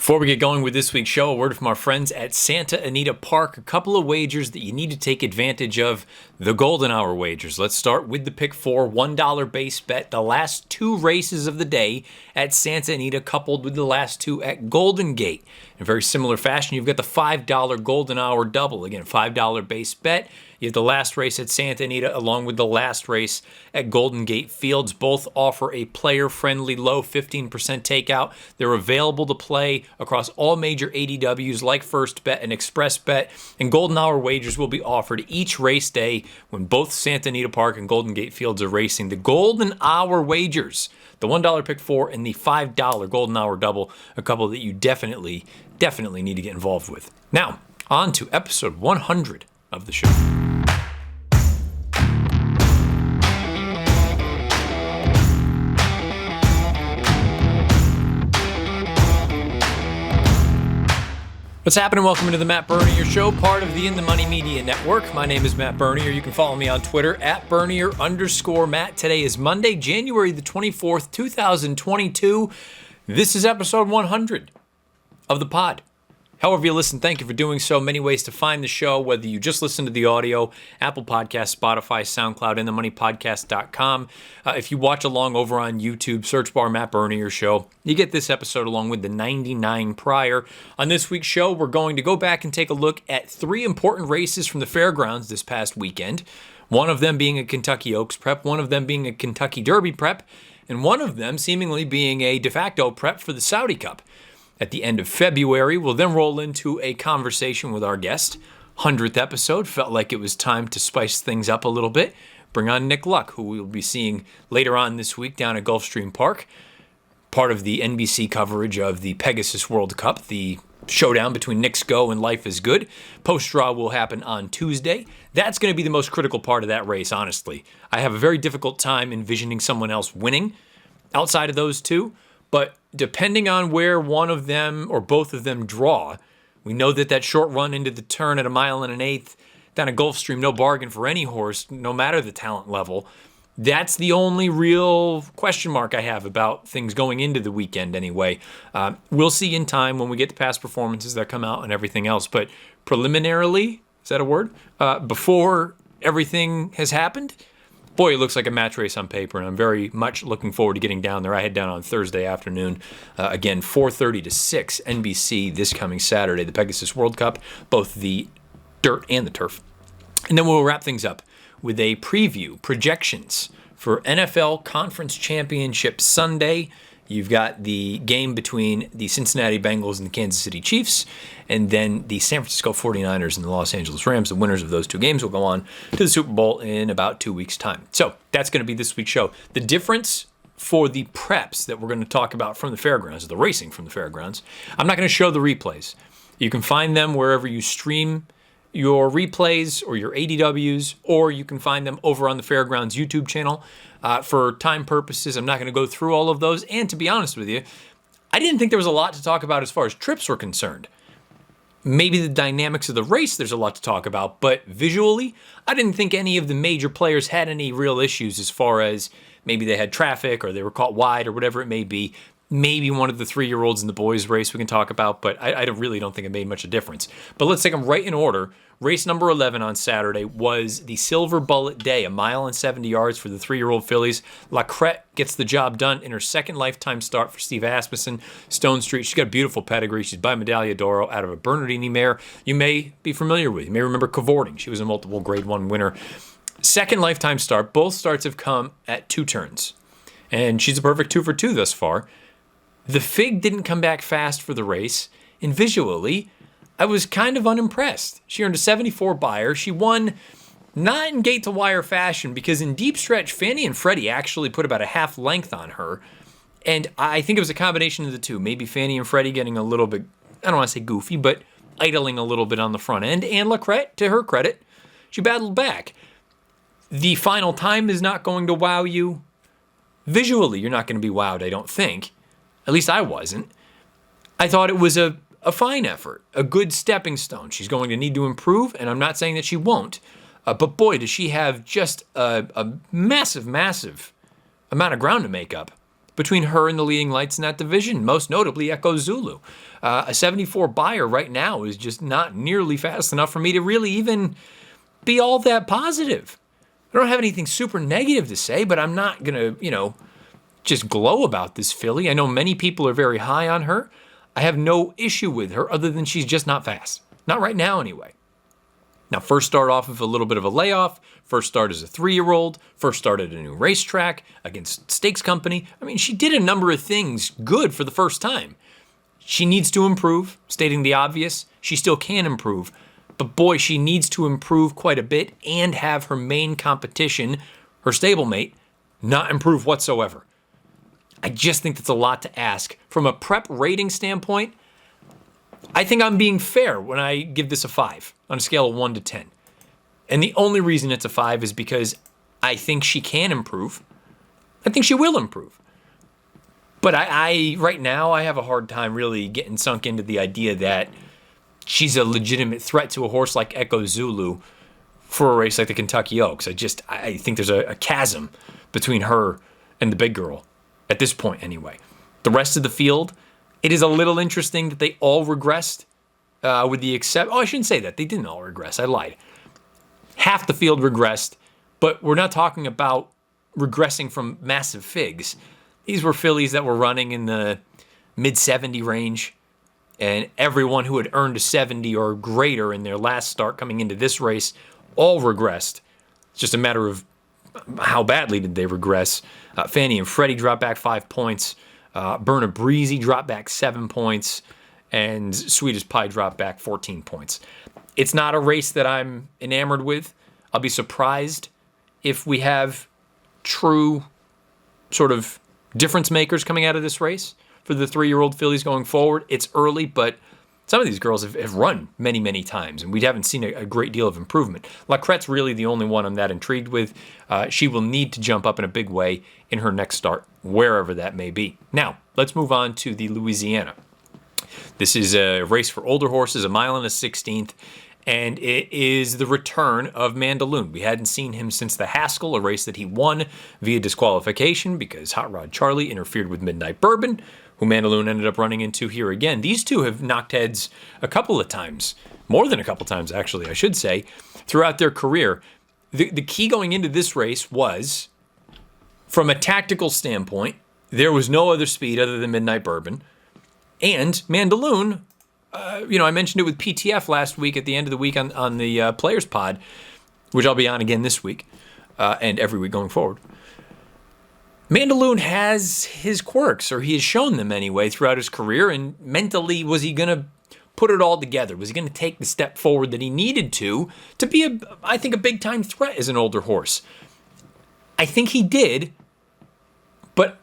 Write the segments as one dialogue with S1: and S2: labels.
S1: Before we get going with this week's show, a word from our friends at Santa Anita Park. A couple of wagers that you need to take advantage of, the golden hour wagers. Let's start with the pick four, $1 base bet. The last two races of the day at Santa Anita coupled with the last two at Golden Gate. In very similar fashion, you've got the $5 golden hour double. Again, $5 base bet. You have the last race at Santa Anita along with the last race at Golden Gate Fields. Both offer a player-friendly low 15% takeout. They're available to play across all major ADWs like First Bet and Express Bet. And golden hour wagers will be offered each race day when both Santa Anita Park and Golden Gate Fields are racing. The golden hour wagers, the $1 pick four and the $5 golden hour double, a couple that you definitely need to get involved with. Now, on to episode 100 of the show. What's happening? Welcome to the Matt Bernier Show, part of the In the Money Media Network. My name is Matt Bernier. You can follow me on Twitter at Bernier_Matt. Today is Monday, January the 24th, 2022. This is episode 100 of the pod. However you listen, thank you for doing so. Many ways to find the show, whether you just listen to the audio, Apple Podcasts, Spotify, SoundCloud, InTheMoneyPodcast.com. If you watch along over on YouTube, search bar Matt Bernier Show. You get this episode along with the 99 prior. On this week's show, we're going to go back and take a look at three important races from the fairgrounds this past weekend. One of them being a Kentucky Oaks prep, one of them being a Kentucky Derby prep, and one of them seemingly being a de facto prep for the Saudi Cup. At the end of February, we'll then roll into a conversation with our guest. 100th episode, felt like it was time to spice things up a little bit. Bring on Nick Luck, who we'll be seeing later on this week down at Gulfstream Park. Part of the NBC coverage of the Pegasus World Cup, the showdown between Knicks Go and Life is Good. Post-draw will happen on Tuesday. That's going to be the most critical part of that race, honestly. I have a very difficult time envisioning someone else winning outside of those two. But depending on where one of them or both of them draw, we know that short run into the turn at 1 1/8 down at Gulfstream, no bargain for any horse, no matter the talent level. That's the only real question mark I have about things going into the weekend anyway. We'll see in time when we get the past performances that come out and everything else. But preliminarily, is that a word? Before everything has happened, boy, it looks like a match race on paper, and I'm very much looking forward to getting down there. I head down on Thursday afternoon. Again, 4:30 to 6, NBC this coming Saturday, the Pegasus World Cup, both the dirt and the turf. And then we'll wrap things up with a preview, projections for NFL Conference Championship Sunday. You've got the game between the Cincinnati Bengals and the Kansas City Chiefs, and then the San Francisco 49ers and the Los Angeles Rams. The winners of those two games will go on to the Super Bowl in about 2 weeks' time. So that's going to be this week's show. The difference for the preps that we're going to talk about from the fairgrounds, the racing from the fairgrounds, I'm not going to show the replays. You can find them wherever you stream your replays or your ADWs, or you can find them over on the Fairgrounds YouTube channel. For time purposes, I'm not going to go through all of those. And to be honest with you, I didn't think there was a lot to talk about as far as trips were concerned. Maybe the dynamics of the race, there's a lot to talk about, but visually, I didn't think any of the major players had any real issues as far as maybe they had traffic or they were caught wide or whatever it may be. Maybe one of the 3-year-olds in the boys race we can talk about, but I really don't think it made much of a difference. But let's take them right in order. Race number 11 on Saturday was the Silverbulletday, 1 mile and 70 yards for the 3-year-old fillies. Lecomte gets the job done in her second lifetime start for Steve Asmussen. Stone Street, she's got a beautiful pedigree. She's by Medaglia d'Oro out of a Bernardini mare you may be familiar with. You may remember Cavorting. She was a multiple Grade 1 winner. Second lifetime start. Both starts have come at 2 turns. And she's a perfect 2 for 2 thus far. The Fig didn't come back fast for the race, and visually, I was kind of unimpressed. She earned a 74 buyer. She won not in gate-to-wire fashion, because in deep stretch, Fannie and Freddie actually put about a half length on her, and I think it was a combination of the two. Maybe Fannie and Freddie getting a little bit, I don't want to say goofy, but idling a little bit on the front end, and Lecomte, to her credit, she battled back. The final time is not going to wow you. Visually, you're not going to be wowed, I don't think. At least I wasn't. I thought it was a fine effort, a good stepping stone. She's going to need to improve, and I'm not saying that she won't. But boy, does she have just a massive, massive amount of ground to make up. between her and the leading lights in that division, most notably Echo Zulu. A 74 buyer right now is just not nearly fast enough for me to really even be all that positive. I don't have anything super negative to say, but I'm not going to, just glow about this filly. I know many people are very high on her. I have no issue with her other than she's just not fast. Not right now, anyway. Now, first start off of a little bit of a layoff. First start as a 3-year-old. First start at a new racetrack against Stakes Company. I mean, she did a number of things good for the first time. She needs to improve, stating the obvious. She still can improve. But boy, she needs to improve quite a bit and have her main competition, her stablemate, not improve whatsoever. I just think that's a lot to ask. From a prep rating standpoint, I think I'm being fair when I give this a 5 on a scale of 1 to 10. And the only reason it's a 5 is because I think she can improve. I think she will improve. But I right now, I have a hard time really getting sunk into the idea that she's a legitimate threat to a horse like Echo Zulu for a race like the Kentucky Oaks. I think there's a chasm between her and the big girl at this point anyway. The rest of the field, it is a little interesting that they all regressed with the I shouldn't say that. They didn't all regress. I lied. Half the field regressed, but we're not talking about regressing from massive figs. These were fillies that were running in the mid-70 range, and everyone who had earned a 70 or greater in their last start coming into this race all regressed. It's just a matter of how badly did they regress. Fannie and Freddie dropped back 5 points. Berna Breezy dropped back 7 points. And Sweet as Pie dropped back 14 points. It's not a race that I'm enamored with. I'll be surprised if we have true sort of difference makers coming out of this race for the 3-year-old fillies going forward. It's early, but some of these girls have run many, many times, and we haven't seen a great deal of improvement. Lecomte's really the only one I'm that intrigued with. She will need to jump up in a big way in her next start, wherever that may be. Now, let's move on to the Louisiana. This is a race for older horses, a mile and a 16th, and it is the return of Mandaloun. We hadn't seen him since the Haskell, a race that he won via disqualification because Hot Rod Charlie interfered with Midnight Bourbon, who Mandaloun ended up running into here again. These two have knocked heads a couple of times, more than a couple times actually, I should say, throughout their career. The key going into this race was, from a tactical standpoint, there was no other speed other than Midnight Bourbon. And Mandaloun, I mentioned it with PTF last week at the end of the week on the Players Pod, which I'll be on again this week and every week going forward. Mandaloun has his quirks, or he has shown them anyway throughout his career, and mentally, was he going to put it all together? Was he going to take the step forward that he needed to be, I think, a big-time threat as an older horse? I think he did, but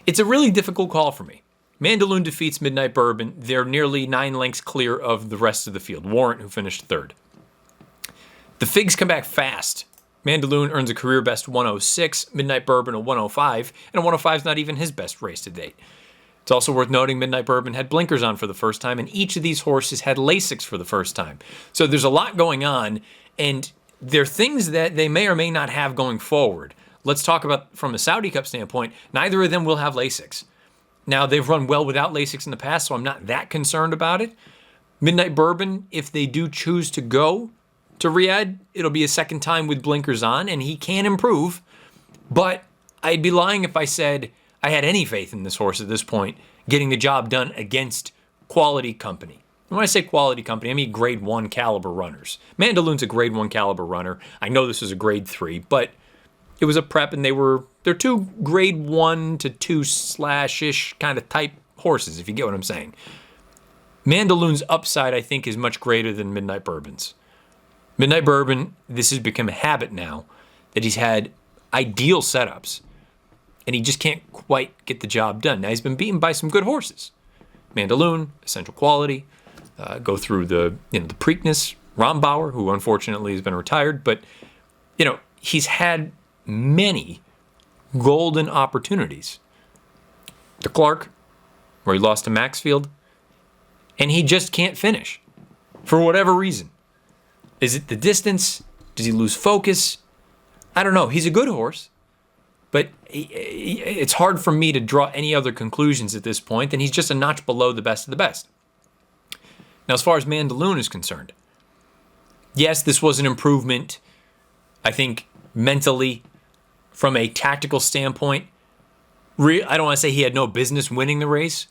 S1: it's a really difficult call for me. Mandaloun defeats Midnight Bourbon. They're nearly 9 lengths clear of the rest of the field. Warrant, who finished 3rd. The Figs come back fast. Mandaloun earns a career best 106, Midnight Bourbon a 105, and a 105 is not even his best race to date. It's also worth noting Midnight Bourbon had blinkers on for the first time, and each of these horses had Lasix for the first time. So there's a lot going on, and there are things that they may or may not have going forward. Let's talk about, from a Saudi Cup standpoint, neither of them will have Lasix. Now, they've run well without Lasix in the past, so I'm not that concerned about it. Midnight Bourbon, if they do choose to go to Riyadh, it'll be a second time with blinkers on, and he can improve. But I'd be lying if I said I had any faith in this horse at this point getting the job done against quality company. And when I say quality company, I mean grade 1 caliber runners. Mandaloun's a grade 1 caliber runner. I know this was a grade 3, but it was a prep, and they're 2 grade 1 to 2/ish kind of type horses, if you get what I'm saying. Mandaloun's upside, I think, is much greater than Midnight Bourbon's. Midnight Bourbon, this has become a habit now that he's had ideal setups, and he just can't quite get the job done. Now, he's been beaten by some good horses. Mandaloun, Essential Quality, go through the Preakness, Rombauer, who unfortunately has been retired, but, he's had many golden opportunities. The Clark, where he lost to Maxfield, and he just can't finish for whatever reason. Is it the distance? Does he lose focus? I don't know. He's a good horse. But it's hard for me to draw any other conclusions at this point, and he's just a notch below the best of the best. Now, as far as Mandaloun is concerned, yes, this was an improvement, I think, mentally, from a tactical standpoint. I don't want to say he had no business winning the race,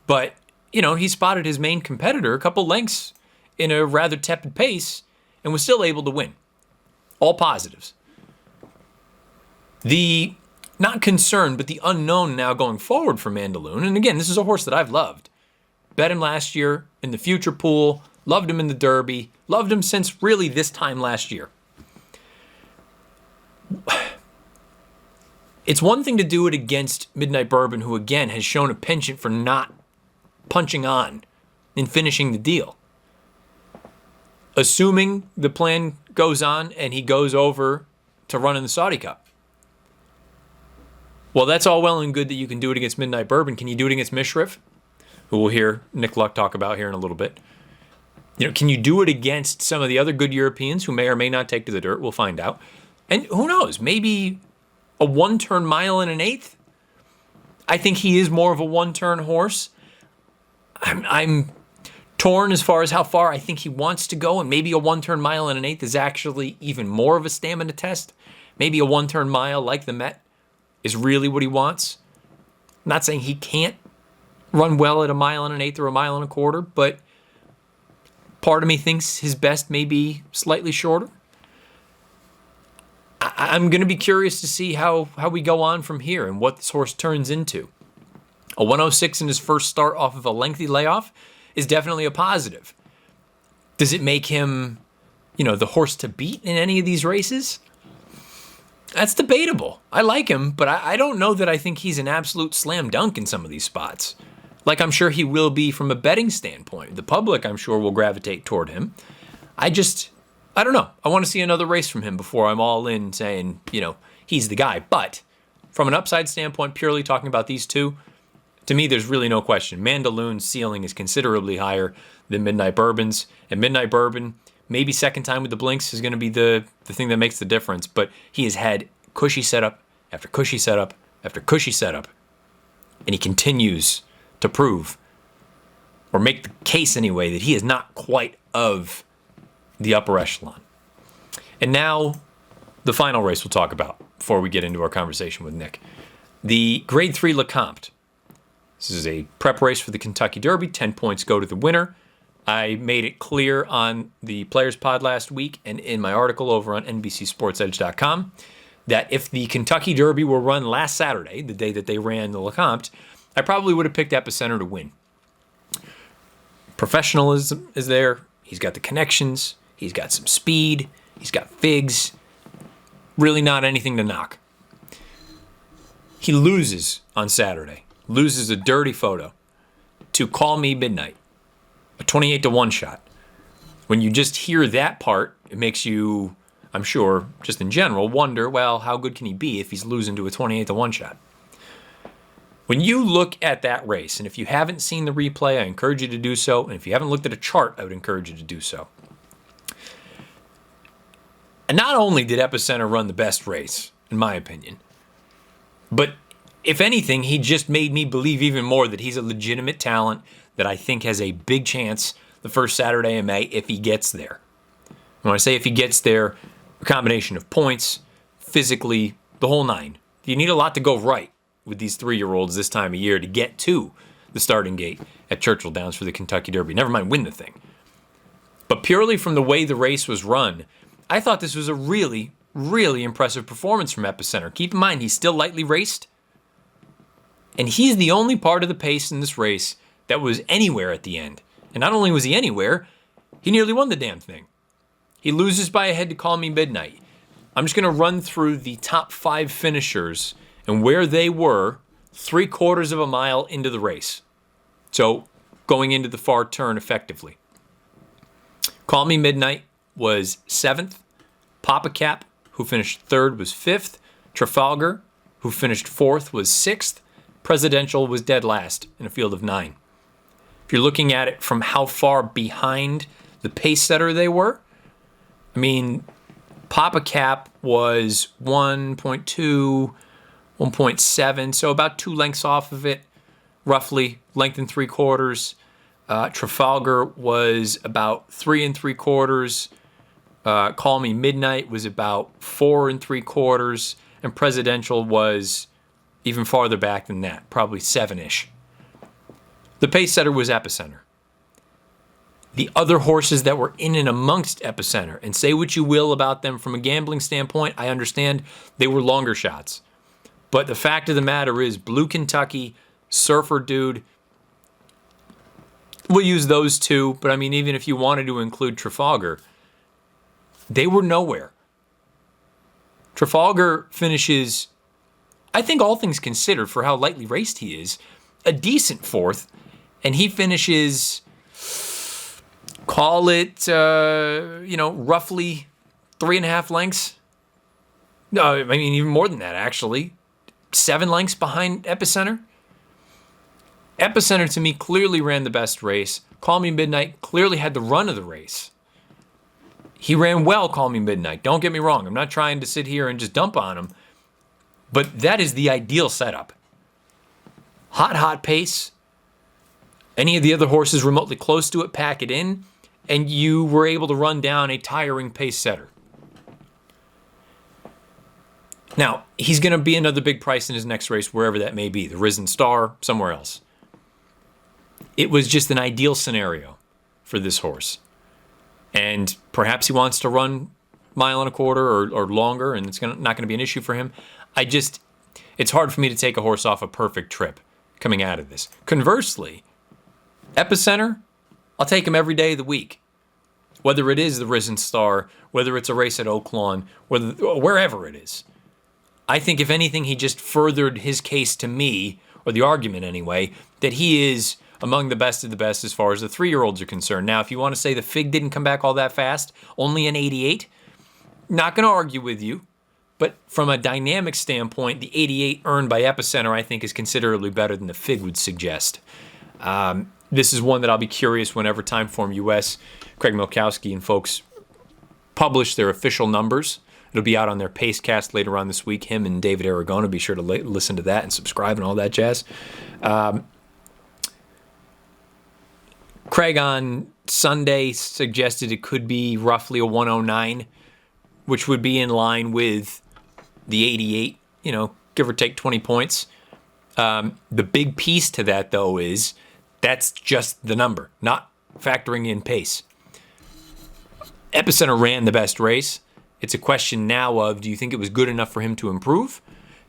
S1: but, he spotted his main competitor a couple lengths in a rather tepid pace and was still able to win. All positives. The not concern, but the unknown now going forward for Mandaloun, and again, this is a horse that I've loved. Bet him last year in the future pool, loved him in the Derby, loved him since really this time last year. It's one thing to do it against Midnight Bourbon, who again has shown a penchant for not punching on and finishing the deal. Assuming the plan goes on and he goes over to run in the Saudi Cup. Well, that's all well and good that you can do it against Midnight Bourbon. Can you do it against Mishriff, who we'll hear Nick Luck talk about here in a little bit? Can you do it against some of the other good Europeans who may or may not take to the dirt? We'll find out. And who knows, maybe a one-turn mile and an eighth? I think he is more of a one-turn horse. I'm torn as far as how far I think he wants to go, and maybe a one-turn mile and an eighth is actually even more of a stamina test. Maybe a one-turn mile like the Met is really what he wants. I'm not saying he can't run well at a mile and an eighth or a mile and a quarter, but part of me thinks his best may be slightly shorter. I'm going to be curious to see how we go on from here and what this horse turns into. A 106 in his first start off of a lengthy layoff is definitely a positive. Does it make him, the horse to beat in any of these races? That's debatable. I like him, but I don't know that I think he's an absolute slam dunk in some of these spots. Like I'm sure he will be from a betting standpoint. The public, I'm sure, will gravitate toward him. I don't know. I want to see another race from him before I'm all in saying, he's the guy. But from an upside standpoint, purely talking about these two, to me, there's really no question. Mandaloun's ceiling is considerably higher than Midnight Bourbon's. And Midnight Bourbon, maybe second time with the blinks, is going to be the thing that makes the difference. But he has had cushy setup after cushy setup after cushy setup. And he continues to prove, or make the case anyway, that he is not quite of the upper echelon. And now, the final race we'll talk about before we get into our conversation with Nick. The Grade 3 Lecomte. This is a prep race for the Kentucky Derby. 10 points go to the winner. I made it clear on the Players Pod last week and in my article over on NBCSportsEdge.com that if the Kentucky Derby were run last Saturday, the day that they ran the Lecomte, I probably would have picked Epicenter to win. Professionalism is there. He's got the connections. He's got some speed. He's got figs. Really not anything to knock. He loses on Saturday. Loses a dirty photo to Call Me Midnight, a 28-1 shot. When you just hear that part, it makes you, I'm sure, just in general, wonder, well, how good can he be if he's losing to a 28-1 shot? When you look at that race, and if you haven't seen the replay, I encourage you to do so. And if you haven't looked at a chart, I would encourage you to do so. And not only did Epicenter run the best race, in my opinion, but if anything, he just made me believe even more that he's a legitimate talent that I think has a big chance the first Saturday in May if he gets there. When I say if he gets there, a combination of points, physically, the whole nine. You need a lot to go right with these 3-year-olds this time of year to get to the starting gate at Churchill Downs for the Kentucky Derby. Never mind win the thing. But purely from the way the race was run, I thought this was a really, really impressive performance from Epicenter. Keep in mind, he's still lightly raced. And he's the only part of the pace in this race that was anywhere at the end. And not only was he anywhere, he nearly won the damn thing. He loses by a head to Call Me Midnight. I'm just going to run through the top 5 finishers and where they were 3/4 of a mile into the race. So going into the far turn effectively. Call Me Midnight was 7th. Papa Cap, who finished 3rd, was 5th. Trafalgar, who finished 4th, was 6th. Presidential was dead last in a field of 9. If you're looking at it from how far behind the pace setter they were, I mean, Papa Cap was 1.2, 1.7, so about 2 lengths off of it, roughly, length and 3/4. Trafalgar was about 3 3/4. Call Me Midnight was about 4 3/4, and Presidential was even farther back than that, probably 7-ish. The pace setter was Epicenter. The other horses that were in and amongst Epicenter, and say what you will about them from a gambling standpoint, I understand they were longer shots. But the fact of the matter is, Blue Kentucky, Surfer Dude, we'll use those two, but I mean, even if you wanted to include Trafalgar, they were nowhere. Trafalgar finishes, I think all things considered for how lightly raced he is, a decent 4th, and he finishes, call it, roughly 3.5 lengths. No, I mean, even more than that, actually. 7 lengths behind Epicenter. Epicenter, to me, clearly ran the best race. Call Me Midnight clearly had the run of the race. He ran well, Call Me Midnight. Don't get me wrong. I'm not trying to sit here and just dump on him. But that is the ideal setup. Hot pace. Any of the other horses remotely close to it, pack it in, and you were able to run down a tiring pace setter. Now, he's going to be another big price in his next race, wherever that may be, the Risen Star, somewhere else. It was just an ideal scenario for this horse. And perhaps he wants to run 1.25 miles or longer, and it's not going to be an issue for him. It's hard for me to take a horse off a perfect trip coming out of this. Conversely, Epicenter, I'll take him every day of the week. Whether it is the Risen Star, whether it's a race at Oaklawn, wherever it is. I think, if anything, he just furthered his case to me, or the argument anyway, that he is among the best of the best as far as the 3-year-olds are concerned. Now, if you want to say the Fig didn't come back all that fast, only an 88, not going to argue with you. But from a dynamic standpoint, the 88 earned by Epicenter, I think, is considerably better than the Fig would suggest. This is one that I'll be curious whenever Timeform US, Craig Milkowski and folks publish their official numbers. It'll be out on their Pacecast later on this week. Him and David Aragona. Be sure to listen to that and subscribe and all that jazz. Craig on Sunday suggested it could be roughly a 109, which would be in line with the 88, give or take 20 points. The big piece to that, though, is that's just the number, not factoring in pace. Epicenter ran the best race. It's a question now of, do you think it was good enough for him to improve?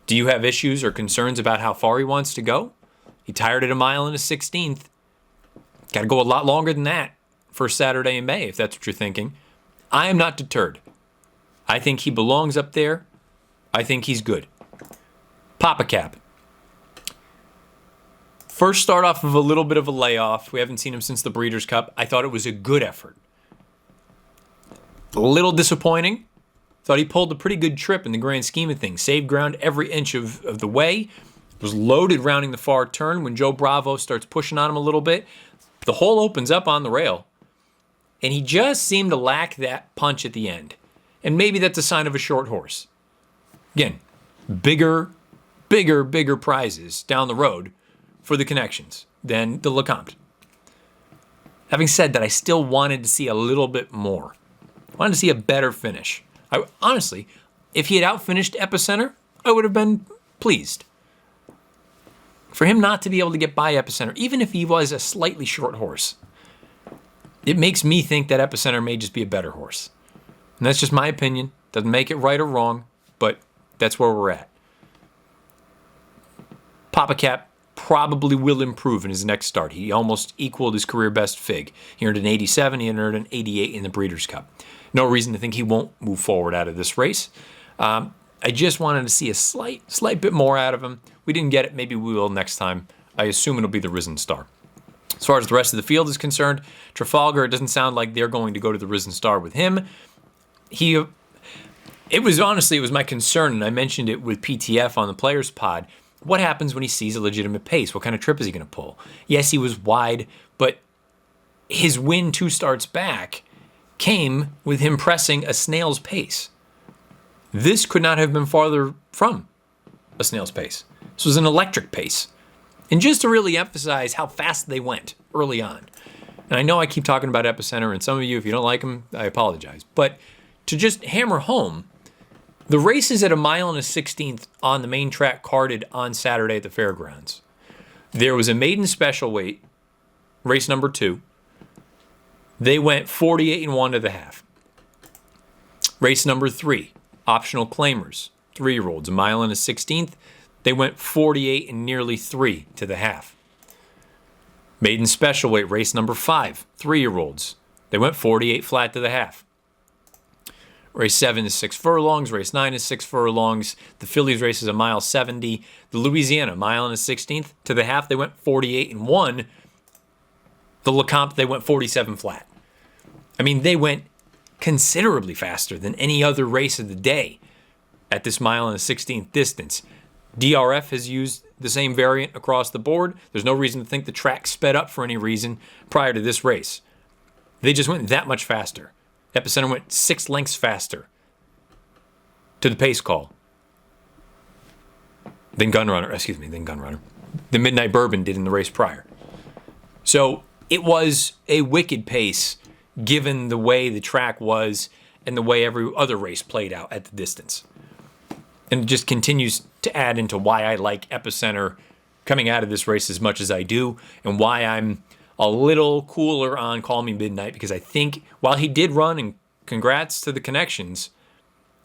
S1: Do you have issues or concerns about how far he wants to go? He tired at 1 mile and a 16th. Got to go a lot longer than that for Saturday in May, if that's what you're thinking. I am not deterred. I think he belongs up there. I think he's good. Papa Cap. First start off of a little bit of a layoff. We haven't seen him since the Breeders' Cup. I thought it was a good effort. A little disappointing. Thought he pulled a pretty good trip in the grand scheme of things. Saved ground every inch of the way. Was loaded rounding the far turn. When Joe Bravo starts pushing on him a little bit, the hole opens up on the rail. And he just seemed to lack that punch at the end. And maybe that's a sign of a short horse. Again, bigger prizes down the road for the connections than the Lecomte. Having said that, I still wanted to see a little bit more. I wanted to see a better finish. Honestly, if he had outfinished Epicenter, I would have been pleased. For him not to be able to get by Epicenter, even if he was a slightly short horse, it makes me think that Epicenter may just be a better horse. And that's just my opinion. Doesn't make it right or wrong, but that's where we're at. Papa Cap probably will improve in his next start. He almost equaled his career best Fig. He earned an 87, he earned an 88 in the Breeders' Cup. No reason to think he won't move forward out of this race. I just wanted to see a slight bit more out of him. We didn't get it. Maybe we will next time. I assume it'll be the Risen Star. As far as the rest of the field is concerned, Trafalgar, it doesn't sound like they're going to go to the Risen Star with him. It was my concern, and I mentioned it with PTF on the Players Pod. What happens when he sees a legitimate pace? What kind of trip is he going to pull? Yes, he was wide, but his win 2 starts back came with him pressing a snail's pace. This could not have been farther from a snail's pace. This was an electric pace. And just to really emphasize how fast they went early on. And I know I keep talking about Epicenter, and some of you, if you don't like them, I apologize. But to just hammer home, the race is at 1.16 on the main track carded on Saturday at the fairgrounds. There was a maiden special weight, race number 2. They went 48-1 to the half. Race number 3, optional claimers, 3-year-olds, 1.16. They went 48 and nearly 3 to the half. Maiden special weight, race number 5, 3-year-olds. They went 48 flat to the half. Race 7 is 6 furlongs. Race 9 is 6 furlongs. The fillies race is 1.70. The Louisiana, 1.16 to the half. They went 48-1. The Lecomte, they went 47 flat. I mean, they went considerably faster than any other race of the day at this 1.16 distance. DRF has used the same variant across the board. There's no reason to think the track sped up for any reason prior to this race. They just went that much faster. Epicenter went 6 lengths faster to the pace call than Gunrunner. The Midnight Bourbon did in the race prior. So it was a wicked pace given the way the track was and the way every other race played out at the distance. And it just continues to add into why I like Epicenter coming out of this race as much as I do, and why I'm a little cooler on Call Me Midnight, because I think while he did run, and congrats to the connections,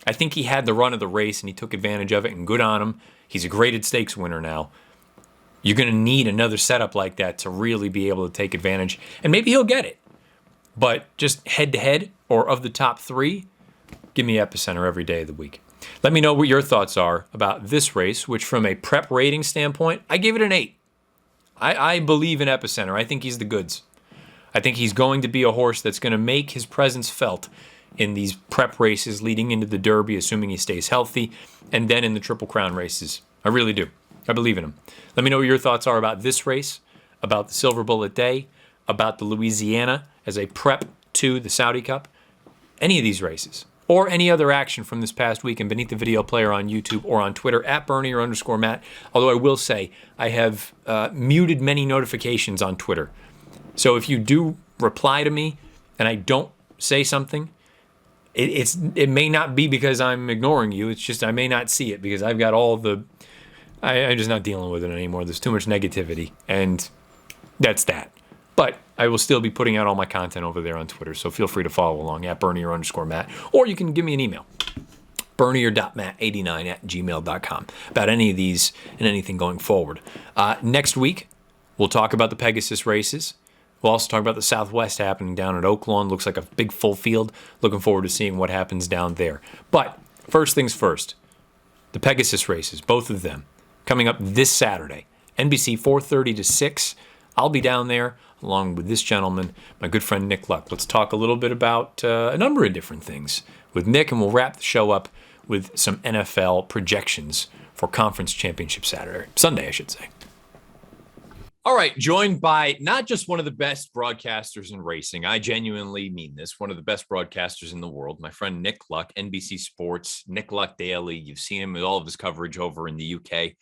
S1: I think he had the run of the race and he took advantage of it, and good on him. He's a graded stakes winner now. You're going to need another setup like that to really be able to take advantage, and maybe he'll get it. But just head-to-head, or of the top 3, give me Epicenter every day of the week. Let me know what your thoughts are about this race, which from a prep rating standpoint, I gave it an 8. I believe in Epicenter. I think he's the goods. I think he's going to be a horse that's going to make his presence felt in these prep races leading into the Derby, assuming he stays healthy, and then in the Triple Crown races. I really do. I believe in him. Let me know what your thoughts are about this race, about the Silverbulletday, about the Louisiana as a prep to the Saudi Cup, any of these races, or any other action from this past week, and beneath the video player on YouTube or on Twitter at Bernier_Matt. Although I will say I have muted many notifications on Twitter. So if you do reply to me and I don't say something, it may not be because I'm ignoring you. It's just I may not see it because I've got all the... I'm just not dealing with it anymore. There's too much negativity, and that's that. But I will still be putting out all my content over there on Twitter, so feel free to follow along at Bernier_Matt, or you can give me an email, bernier.matt89@gmail.com, about any of these and anything going forward. Next week, we'll talk about the Pegasus races. We'll also talk about the Southwest happening down at Oaklawn. Looks like a big full field. Looking forward to seeing what happens down there. But first things first, the Pegasus races, both of them, coming up this Saturday, NBC 4:30 to 6. I'll be down there along with this gentleman, my good friend Nick Luck. Let's talk a little bit about a number of different things with Nick, and we'll wrap the show up with some NFL projections for Conference Championship Sunday, I should say. All right, joined by not just one of the best broadcasters in racing, I genuinely mean this, one of the best broadcasters in the world, my friend Nick Luck, NBC Sports, Nick Luck Daily. You've seen him with all of his coverage over in the UK.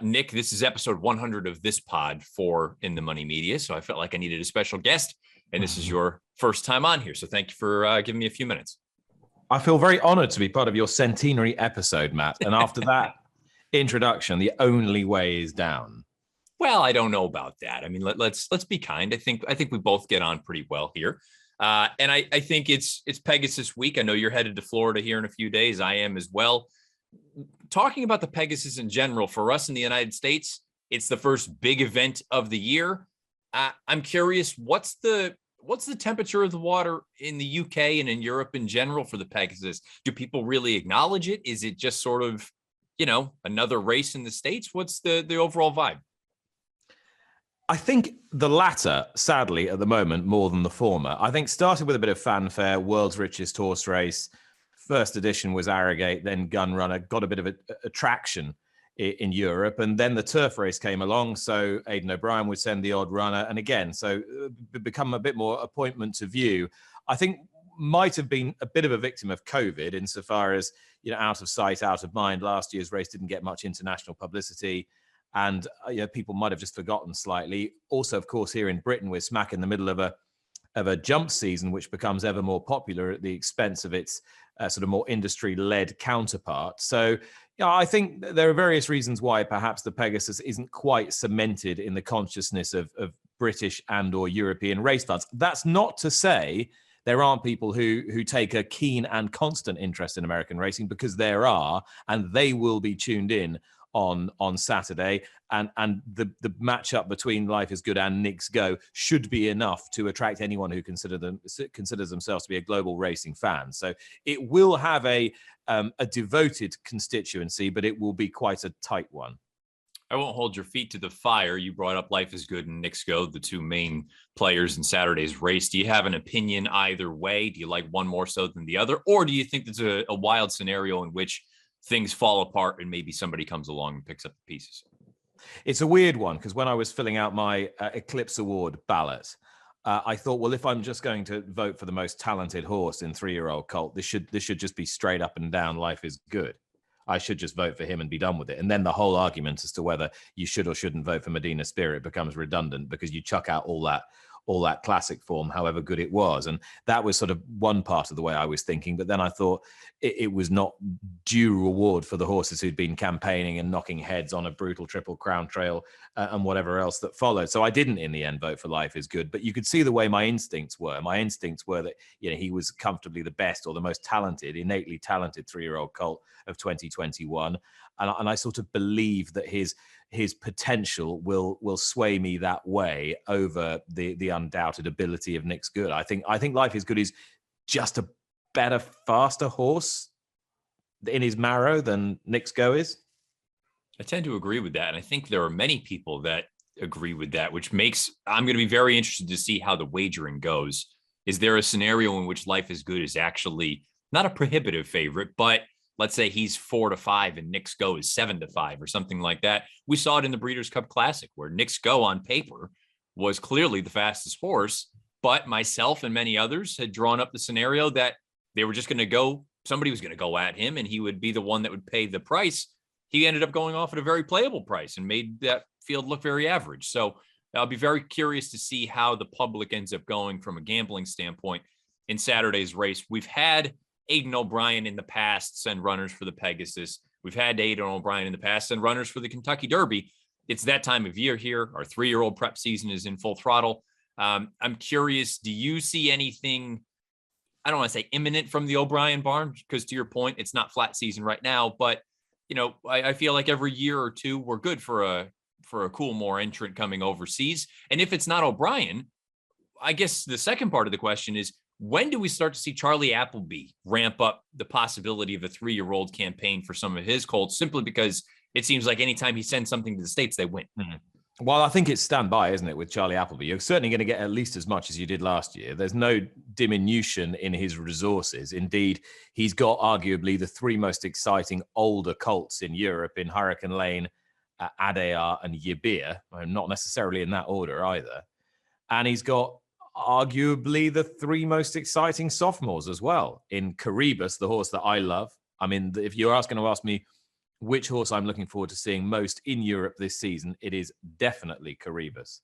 S1: Nick, this is episode 100 of this pod for In the Money Media, so I felt like I needed a special guest, and this is your first time on here, so thank you for giving me a few minutes.
S2: I feel very honored to be part of your centenary episode, Matt, and after that introduction, the only way is down.
S1: Well, I don't know about that. I mean, let's be kind. I think we both get on pretty well here, and I think it's Pegasus week. I know you're headed to Florida here in a few days. I am as well. Talking about the Pegasus in general, for us in the United States, it's the first big event of the year. I'm curious, what's the temperature of the water in the UK and in Europe in general for the Pegasus? Do people really acknowledge it? Is it just sort of, another race in the States? What's the overall vibe?
S2: I think the latter, sadly, at the moment, more than the former. I think started with a bit of fanfare, world's richest horse race. First edition was Arrogate, then Gunrunner, got a bit of a traction in Europe. And then the turf race came along. So Aidan O'Brien would send the odd runner. And again, so become a bit more appointment to view. I think might have been a bit of a victim of COVID insofar as, out of sight, out of mind. Last year's race didn't get much international publicity, and people might have just forgotten slightly. Also, of course, here in Britain, we're smack in the middle of a jump season, which becomes ever more popular at the expense of its sort of more industry-led counterpart. So, I think there are various reasons why perhaps the Pegasus isn't quite cemented in the consciousness of British and or European race fans. That's not to say there aren't people who take a keen and constant interest in American racing, because there are, and they will be tuned in on Saturday, and the matchup between Life is Good and Knicks Go should be enough to attract anyone who considers themselves to be a global racing fan. So it will have a devoted constituency, but it will be quite a tight one.
S1: I won't hold your feet to the fire. You brought up Life is Good and Knicks Go, the two main players in Saturday's race. Do you have an opinion either way? Do you like one more so than the other? Or do you think there's a wild scenario in which things fall apart and maybe somebody comes along and picks up the pieces?
S2: It's a weird one, because when I was filling out my Eclipse Award ballot, I thought, well, if I'm just going to vote for the most talented horse in 3-year-old colt, this should just be straight up and down Life is Good. I should just vote for him and be done with it. And then the whole argument as to whether you should or shouldn't vote for Medina Spirit becomes redundant, because you chuck out all that classic form, however good it was. And that was sort of one part of the way I was thinking. But then I thought it was not due reward for the horses who'd been campaigning and knocking heads on a brutal Triple Crown Trail and whatever else that followed. So I didn't in the end vote for Life is Good. But you could see the way my instincts were. My instincts were that he was comfortably the best, or the most talented, innately talented 3-year-old colt of 2021. And I sort of believe that his potential will sway me that way over the undoubted ability of Knicks Good. I think Life is Good is just a better, faster horse in his marrow than Knicks Go is.
S1: I tend to agree with that. And I think there are many people that agree with that, which makes, I'm going to be very interested to see how the wagering goes. Is there a scenario in which Life is Good is actually not a prohibitive favorite, but let's say he's 4-5 and Knicks Go is 7-5 or something like that? We saw it in the Breeders' Cup Classic, where Knicks Go on paper was clearly the fastest horse, but myself and many others had drawn up the scenario that they were just going to go, somebody was going to go at him and he would be the one that would pay the price. He ended up going off at a very playable price and made that field look very average. So I'll be very curious to see how the public ends up going from a gambling standpoint in Saturday's race. We've had Aidan O'Brien in the past send runners for the Pegasus. We've had Aidan O'Brien in the past send runners for the Kentucky Derby. It's that time of year here. Our 3-year-old prep season is in full throttle. I'm curious, do you see anything, I don't want to say imminent from the O'Brien barn, because to your point, it's not flat season right now, but I feel like every year or two we're good for a Coolmore entrant coming overseas. And if it's not O'Brien, I guess the second part of the question is, when do we start to see Charlie Appleby ramp up the possibility of a 3-year-old campaign for some of his colts, simply because it seems like anytime he sends something to the States, they win?
S2: Mm-hmm. Well, I think it's standby, isn't it, with Charlie Appleby? You're certainly going to get at least as much as you did last year. There's no diminution in his resources. Indeed, he's got arguably the 3 most exciting older colts in Europe in Hurricane Lane, Adayar and Yibir. Not necessarily in that order either. And he's got arguably the 3 most exciting sophomores as well in Caribus, the horse that I love. I mean, if you're going to ask me which horse I'm looking forward to seeing most in Europe this season, it is definitely Caribus.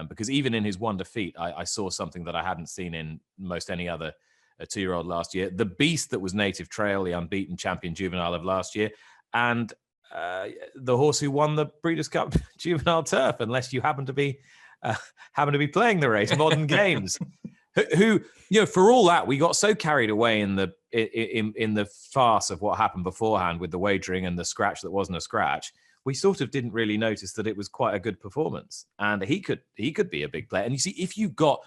S2: Because even in his one defeat, I saw something that I hadn't seen in most any other 2-year-old last year. The beast that was Native Trail, the unbeaten champion juvenile of last year, and the horse who won the Breeders' Cup Juvenile Turf, unless you happen to be playing the race, Modern Games. Who, for all that, we got so carried away in the farce of what happened beforehand with the wagering and the scratch that wasn't a scratch. We sort of didn't really notice that it was quite a good performance, and he could be a big player. And you see, if you've got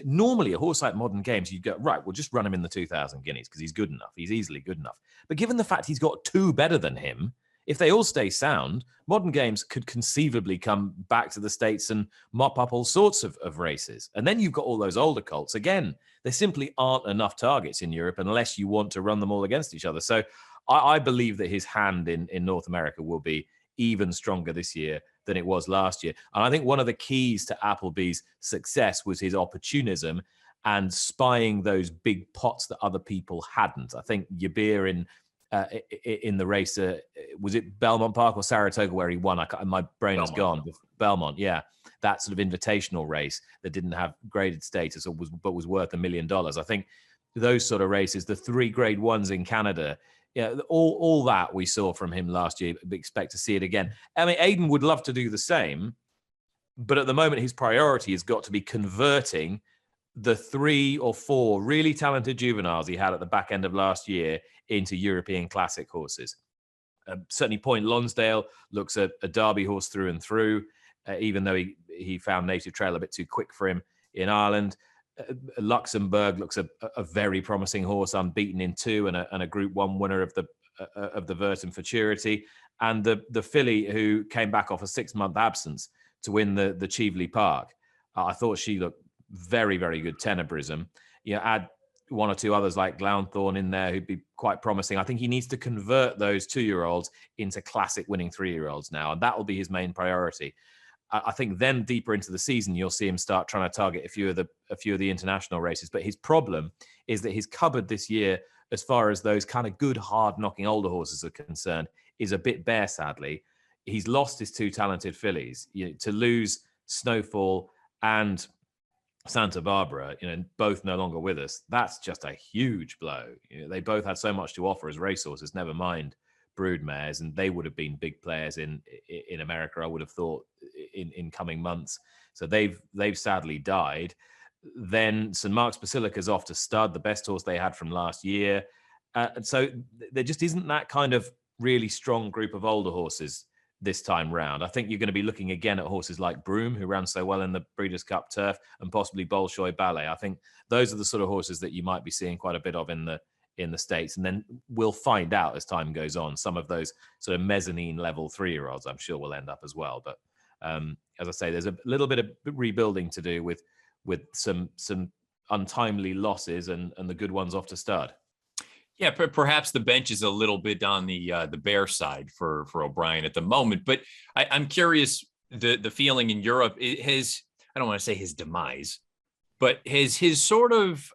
S2: normally a horse like Modern Games, you'd go, right, we'll just run him in the 2,000 guineas because he's good enough. He's easily good enough. But given the fact he's got 2 better than him, if they all stay sound, Modern Games could conceivably come back to the States and mop up all sorts of races. And then you've got all those older colts. Again, there simply aren't enough targets in Europe unless you want to run them all against each other. So I believe that his hand in North America will be even stronger this year than it was last year. And I think one of the keys to Appleby's success was his opportunism and spying those big pots that other people hadn't. I think Yabir in the race, was it Belmont Park or Saratoga where he won? My brain has gone. Belmont, yeah. That sort of invitational race that didn't have graded status but was worth $1 million. I think those sort of races, the 3 grade ones in Canada, yeah, all that we saw from him last year, we expect to see it again. I mean, Aiden would love to do the same, but at the moment his priority has got to be converting the 3 or 4 really talented juveniles he had at the back end of last year into European classic horses. Certainly Point Lonsdale looks a Derby horse through and through, even though he found Native Trail a bit too quick for him in Ireland. Luxembourg looks a very promising horse, unbeaten in 2 and a Group 1 winner of the Verton Futurity. And the filly who came back off a 6-month absence to win the Cheveley Park. I thought she looked very, very good. Tenebrism. Add 1 or 2 others like Glanthorne in there who'd be quite promising. I think he needs to convert those 2-year-olds into classic winning 3-year-olds now, and that will be his main priority. I think then deeper into the season, you'll see him start trying to target a few of the international races. But his problem is that his cupboard this year, as far as those kind of good, hard-knocking older horses are concerned, is a bit bare, sadly. He's lost his 2 talented fillies. To lose Snowfall and Santa Barbara, both no longer with us, that's just a huge blow. They both had so much to offer as racehorses, never mind broodmares, and they would have been big players in America, I would have thought, in coming months. So they've sadly died. Then St. Mark's Basilica's off to stud, the best horse they had from last year. So there just isn't that kind of really strong group of older horses this time round. I think you're going to be looking again at horses like Broome, who ran so well in the Breeders' Cup Turf, and possibly Bolshoi Ballet. I think those are the sort of horses that you might be seeing quite a bit of in the States. And then we'll find out as time goes on. Some of those sort of mezzanine level 3-year-olds, I'm sure, will end up as well. But as I say, there's a little bit of rebuilding to do with some untimely losses and the good ones off to stud.
S1: Yeah, perhaps the bench is a little bit on the bare side for O'Brien at the moment. But I'm curious, the feeling in Europe, I don't want to say his demise, but his sort of,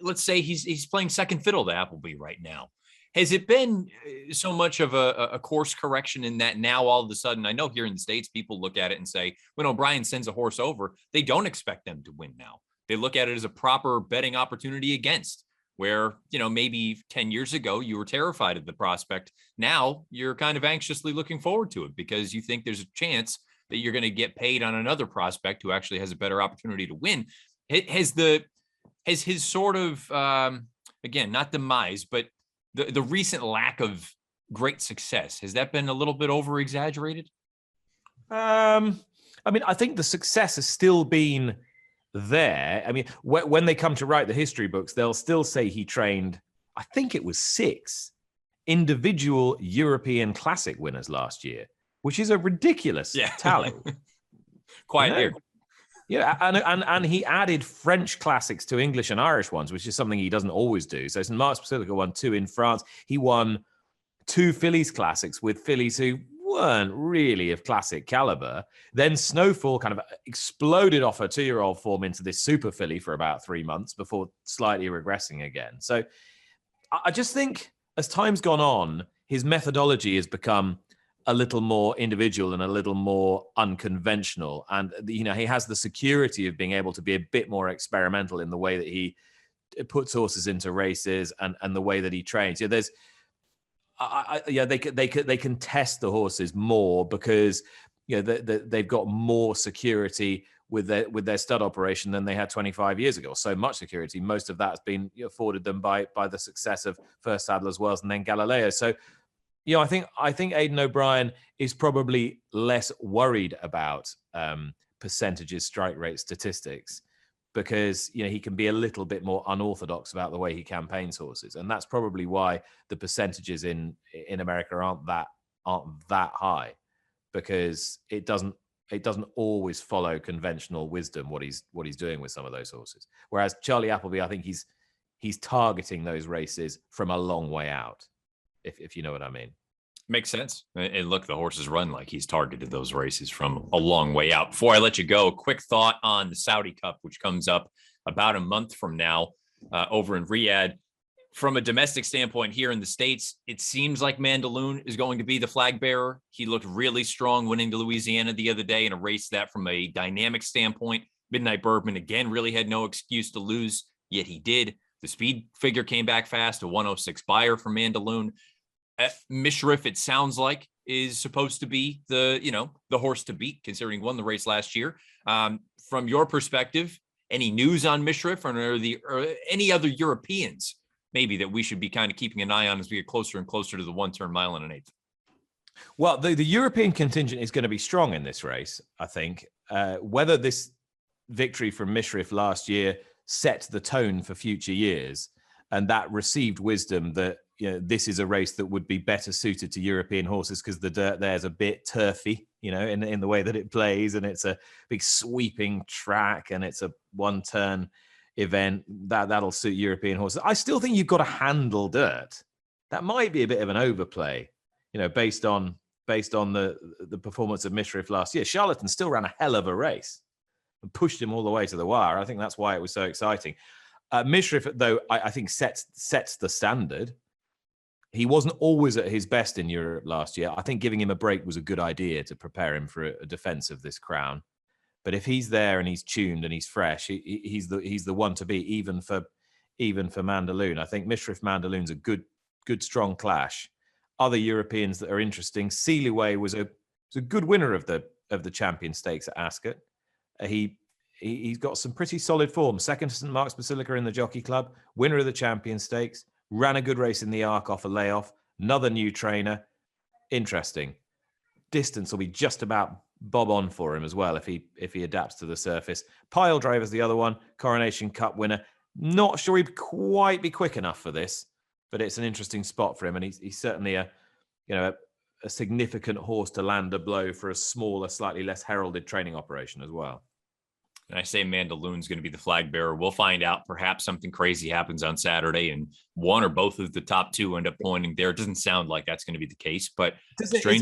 S1: let's say he's playing second fiddle to Appleby right now. Has it been so much of a course correction in that now all of a sudden, I know here in the States, people look at it and say, when O'Brien sends a horse over, they don't expect them to win now. They look at it as a proper betting opportunity against, where, maybe 10 years ago, you were terrified of the prospect. Now you're kind of anxiously looking forward to it because you think there's a chance that you're going to get paid on another prospect who actually has a better opportunity to win. Has his sort of, again, not demise, but the recent lack of great success, has that been a little bit over exaggerated?
S2: I mean, I think the success has still been there. I mean, when they come to write the history books, they'll still say he trained, I think it was 6 individual European classic winners last year, which is a ridiculous tally.
S1: Quite here.
S2: Yeah, and he added French classics to English and Irish ones, which is something he doesn't always do. So St. Mark's Basilica won 2 in France. He won 2 fillies classics with fillies who weren't really of classic caliber. Then Snowfall kind of exploded off her 2-year-old form into this super filly for about 3 months before slightly regressing again. So I just think as time's gone on, his methodology has become a little more individual and a little more unconventional. And, he has the security of being able to be a bit more experimental in the way that he puts horses into races and the way that he trains. There's, they can test the horses more because they've got more security with their stud operation than they had 25 years ago. So much security. Most of that's been afforded them by the success of first Sadler's Wells and then Galileo. So I think Aidan O'Brien is probably less worried about percentages, strike rate, statistics, because he can be a little bit more unorthodox about the way he campaigns horses, and that's probably why the percentages in America aren't that high, because it doesn't always follow conventional wisdom what he's doing with some of those horses. Whereas Charlie Appleby, I think he's targeting those races from a long way out, if you know what I mean.
S1: Makes sense. And look, the horses run like he's targeted those races from a long way out. Before I let you go, a quick thought on the Saudi Cup, which comes up about a month from now over in Riyadh. From a domestic standpoint here in the States, it seems like Mandaloun is going to be the flag bearer. He looked really strong winning to Louisiana the other day in a race that from a dynamic standpoint, Midnight Birdman, again, really had no excuse to lose, yet he did. The speed figure came back fast, a 106 buyer for Mandaloun. Mishrif, it sounds like, is supposed to be the horse to beat, considering he won the race last year. From your perspective, any news on Mishrif or any other Europeans maybe that we should be kind of keeping an eye on as we get closer and closer to the 1-turn mile and an eighth?
S2: Well, the European contingent is going to be strong in this race, I think. Whether this victory from Mishrif last year set the tone for future years, and that received wisdom that this is a race that would be better suited to European horses because the dirt there's a bit turfy, in the way that it plays, and it's a big sweeping track, and it's a one-turn event that'll suit European horses. I still think you've got to handle dirt. That might be a bit of an overplay, based on the performance of Mishrif last year. Charlatan still ran a hell of a race and pushed him all the way to the wire. I think that's why it was so exciting. Mishrif, though, I think sets the standard. He wasn't always at his best in Europe last year. I think giving him a break was a good idea to prepare him for a defense of this crown. But if he's there and he's tuned and he's fresh, he's the one to beat, even for Mandaloun. I think Mishrif Mandaloun's a good strong clash. Other Europeans that are interesting. Seelyway was a good winner of the Champion Stakes at Ascot. He's got some pretty solid form. Second to St Mark's Basilica in the Jockey Club, winner of the Champion Stakes, ran a good race in the Arc off a layoff. Another new trainer. Interesting. Distance will be just about bob on for him as well if he adapts to the surface. Pile Driver's the other one, Coronation Cup winner. Not sure he'd quite be quick enough for this, but it's an interesting spot for him, and he's certainly a significant horse to land a blow for a smaller, slightly less heralded training operation as well.
S1: And I say Mandaloun's going to be the flag bearer. We'll find out. Perhaps something crazy happens on Saturday and one or both of the top two end up pointing there. It doesn't sound like that's going to be the case, but
S2: are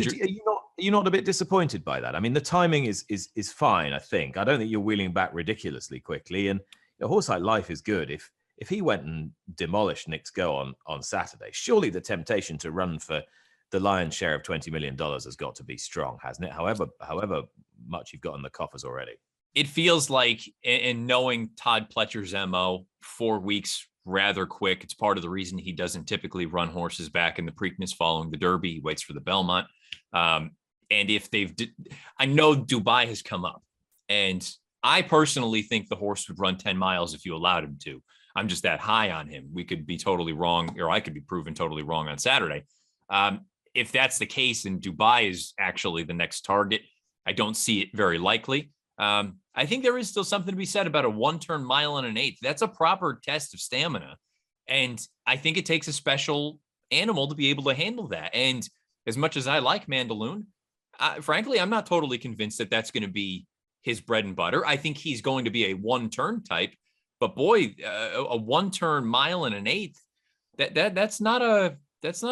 S2: you not a bit disappointed by that? I mean, the timing is fine, I think. I don't think you're wheeling back ridiculously quickly. And a horse like Life is good. If he went and demolished Nick's Go on Saturday, surely the temptation to run for the lion's share of $20 million has got to be strong, hasn't it? However much you've got in the coffers already.
S1: It feels like, in knowing Todd Pletcher's MO, 4 weeks, rather quick. It's part of the reason he doesn't typically run horses back in the Preakness following the Derby. He waits for the Belmont. And if I know Dubai has come up, and I personally think the horse would run 10 miles if you allowed him to. I'm just that high on him. We could be totally wrong, or I could be proven totally wrong on Saturday. If that's the case, and Dubai is actually the next target, I don't see it very likely. I think there is still something to be said about a 1-turn mile and an eighth. That's a proper test of stamina. And I think it takes a special animal to be able to handle that. And as much as I like Mandaloun, frankly, I'm not totally convinced that that's going to be his bread and butter. I think he's going to be a 1-turn type, but boy, a 1-turn mile and an eighth, that's not a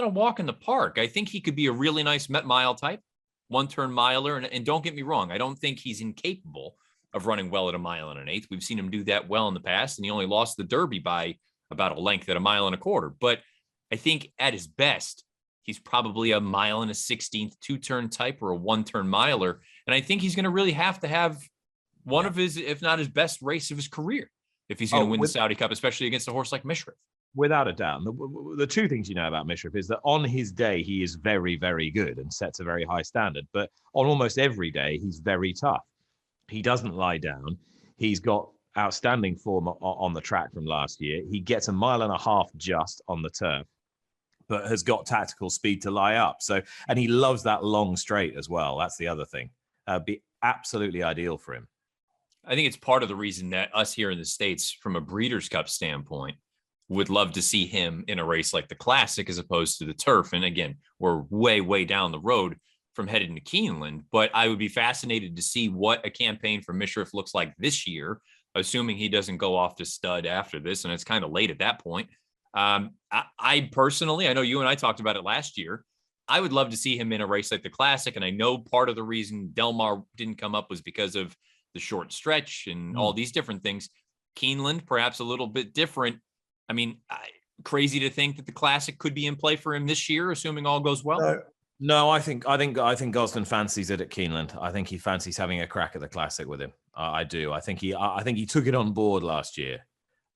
S1: walk in the park. I think he could be a really nice Met Mile type, 1-turn miler. And don't get me wrong, I don't think he's incapable of running well at a mile and an eighth. We've seen him do that well in the past, and he only lost the Derby by about a length at a mile and a quarter. But I think at his best, he's probably a mile and a 16th 2-turn type or a 1-turn miler. And I think he's going to really have to have one of his, if not his best race of his career, if he's going to win the Saudi Cup, especially against a horse like Mishrif.
S2: Without a doubt. The two things you know about Mishrif is that on his day, he is very, very good and sets a very high standard. But on almost every day, he's very tough. He doesn't lie down. He's got outstanding form on the track from last year. He gets a mile and a half just on the turf, but has got tactical speed to lie up. So, and he loves that long straight as well. That's the other thing. Be absolutely ideal for him.
S1: I think it's part of the reason that us here in the States, from a Breeders' Cup standpoint, would love to see him in a race like the Classic as opposed to the turf. And again, we're way, way down the road from heading to Keeneland, but I would be fascinated to see what a campaign for Mishrif looks like this year, assuming he doesn't go off to stud after this. And it's kind of late at that point. I personally, I know you and I talked about it last year. I would love to see him in a race like the Classic. And I know part of the reason Del Mar didn't come up was because of the short stretch and all these different things. Keeneland, perhaps a little bit different. I mean, crazy to think that the Classic could be in play for him this year, assuming all goes well.
S2: No, I think Gosden fancies it at Keeneland. I think he fancies having a crack at the Classic with him. I do. I think he took it on board last year.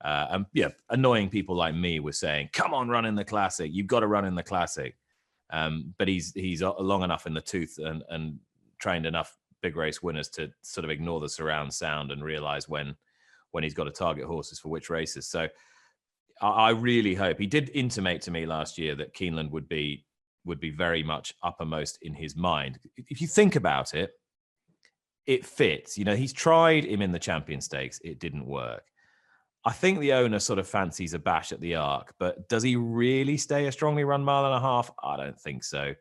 S2: And yeah, annoying people like me were saying, "Come on, run in the Classic. You've got to run in the Classic." But he's long enough in the tooth and trained enough big race winners to sort of ignore the surround sound and realize when he's got to target horses for which races. So I really hope. He did intimate to me last year that Keeneland would be very much uppermost in his mind. If you think about it, it fits. You know, he's tried him in the Champion Stakes. It didn't work. I think the owner sort of fancies a bash at the Arc, but does he really stay a strongly run mile and a half? I don't think so.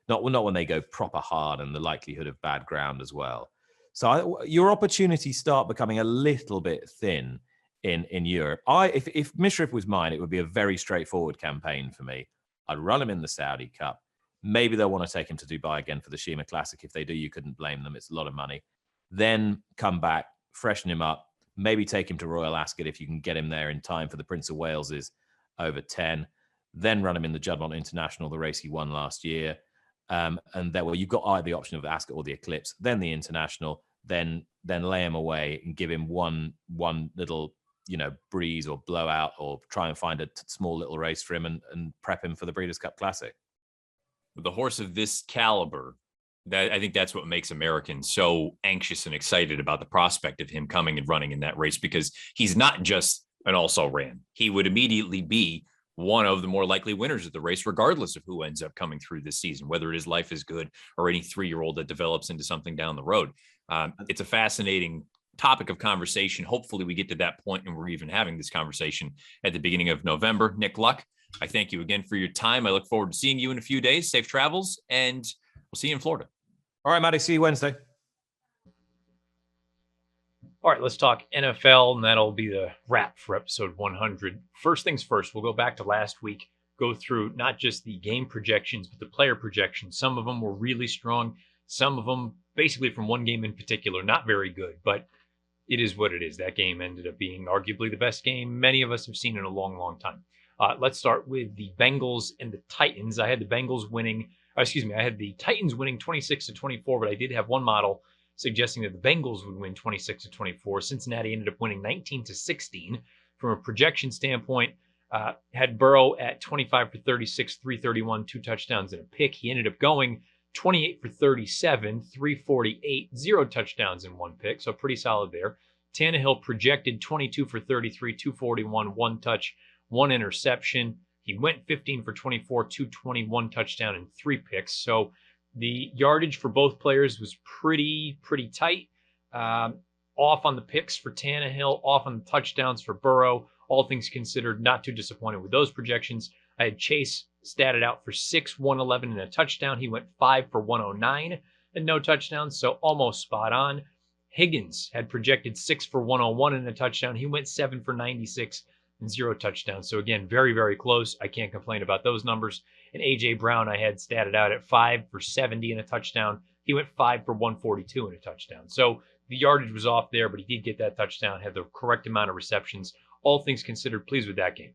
S2: Not when they go proper hard and the likelihood of bad ground as well. So your opportunities start becoming a little bit thin in Europe. If Mishriff was mine, it would be a very straightforward campaign for me. I'd run him in the Saudi Cup. Maybe they'll want to take him to Dubai again for the Shima Classic. If they do, you couldn't blame them. It's a lot of money. Then come back, freshen him up, maybe take him to Royal Ascot if you can get him there in time for the Prince of Wales's over 10. Then run him in the Juddmonte International, the race he won last year. And then, well, you've got either the option of Ascot or the Eclipse, then the International, then lay him away and give him one little, breeze or blowout, or try and find a small little race for him and prep him for the Breeders' Cup Classic.
S1: With a horse of this caliber, I think that's what makes Americans so anxious and excited about the prospect of him coming and running in that race, because he's not just an also-ran. He would immediately be one of the more likely winners of the race, regardless of who ends up coming through this season, whether it is Life is Good or any 3-year-old that develops into something down the road. It's a fascinating topic of conversation. Hopefully we get to that point and we're even having this conversation at the beginning of November. Nick Luck, I thank you again for your time. I look forward to seeing you in a few days. Safe travels, and we'll see you in Florida.
S2: All right, Matty, see you Wednesday.
S1: All right, let's talk NFL, and that'll be the wrap for episode 100. First things first, we'll go back to last week, go through not just the game projections, but the player projections. Some of them were really strong. Some of them, basically from one game in particular, not very good, but it is what it is. That game ended up being arguably the best game many of us have seen in a long, long time. Let's start with the Bengals and the Titans. I had the Bengals winning, I had the Titans winning 26-24, but I did have one model suggesting that the Bengals would win 26-24. Cincinnati ended up winning 19-16. From a projection standpoint, had Burrow at 25 for 36, 331, 2 touchdowns and a pick. He ended up going 28 for 37, 348, 0 touchdowns and 1 pick. So pretty solid there. Tannehill projected 22 for 33, 241, 1 touch, 1 interception. He went 15 for 24, 221 touchdown and 3 picks. So the yardage for both players was pretty tight. Off on the picks for Tannehill, off on the touchdowns for Burrow. All things considered, not too disappointed with those projections. I had Chase statted out for 6, 111 and a touchdown. He went 5 for 109 and no touchdowns, so almost spot on. Higgins had projected 6 for 101 and a touchdown. He went 7 for 96 and 0 touchdowns. So again, very, very close. I can't complain about those numbers. And A.J. Brown, I had statted out at 5 for 70 and a touchdown. He went 5 for 142 and a touchdown. So the yardage was off there, but he did get that touchdown, had the correct amount of receptions. All things considered, pleased with that game.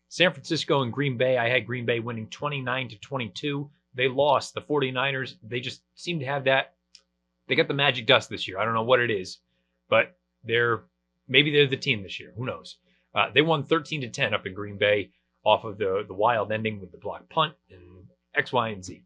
S1: San Francisco and Green Bay, I had Green Bay winning 29-22. They lost. The 49ers, they just seem to have that. They got the magic dust this year. I don't know what it is, but maybe they're the team this year. Who knows? They won 13-10 up in Green Bay off of the wild ending with the block punt and X, Y, and Z.